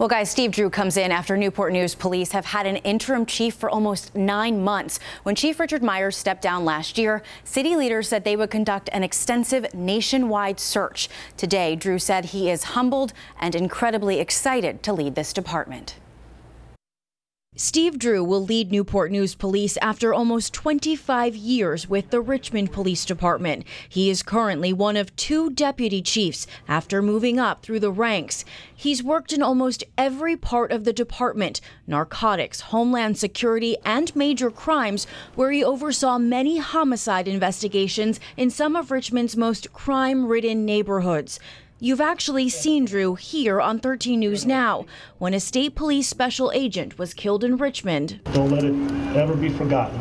Well, guys, Steve Drew comes in after Newport News police have had an interim chief for almost 9 months. When Chief Richard Myers stepped down last year, city leaders said they would conduct an extensive nationwide search. Today, Drew said he is humbled and incredibly excited to lead this department. Steve Drew will lead Newport News Police after almost 25 years with the Richmond Police Department. He is currently one of 2 deputy chiefs after moving up through the ranks. He's worked in almost every part of the department: narcotics, homeland security, and major crimes, where he oversaw many homicide investigations in some of Richmond's most crime-ridden neighborhoods. You've actually seen Drew here on 13 News Now when a state police special agent was killed in Richmond. Don't let it ever be forgotten.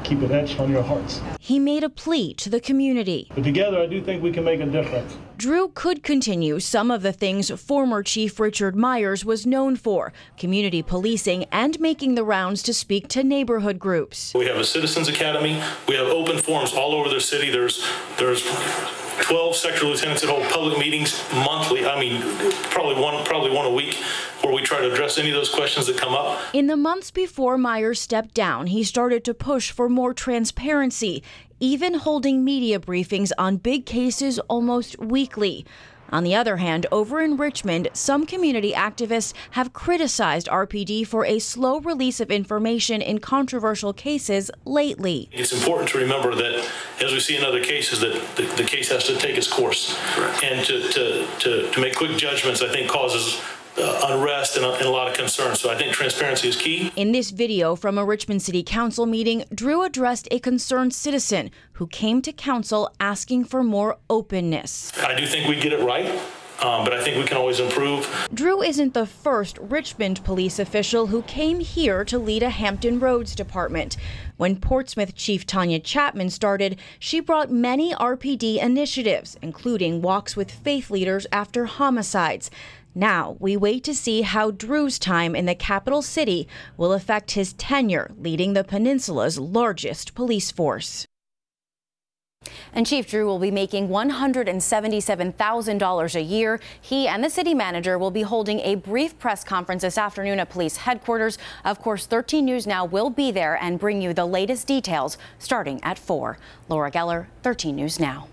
Keep it etched on your hearts. He made a plea to the community. But together, I do think we can make a difference. Drew could continue some of the things former Chief Richard Myers was known for: community policing and making the rounds to speak to neighborhood groups. We have a Citizens Academy. We have open forums all over the city. There's 12 sector lieutenants that hold public meetings monthly. I mean, probably one a week, where we try to address any of those questions that come up. In the months before Myers stepped down, he started to push for more transparency, even holding media briefings on big cases almost weekly. On the other hand, over in Richmond, some community activists have criticized RPD for a slow release of information in controversial cases lately. It's important to remember that, as we see in other cases, that the case has to take its course. Correct. And to make quick judgments, I think, causes unrest and a lot of concern. So I think transparency is key. In this video from a Richmond City Council meeting, Drew addressed a concerned citizen who came to council asking for more openness. I do think we get it right, but I think we can always improve. Drew isn't the first Richmond police official who came here to lead a Hampton Roads department. When Portsmouth Chief Tanya Chapman started, she brought many RPD initiatives, including walks with faith leaders after homicides. Now, we wait to see how Drew's time in the capital city will affect his tenure leading the peninsula's largest police force. And Chief Drew will be making $177,000 a year. He and the city manager will be holding a brief press conference this afternoon at police headquarters. Of course, 13 News Now will be there and bring you the latest details starting at 4. Laura Geller, 13 News Now.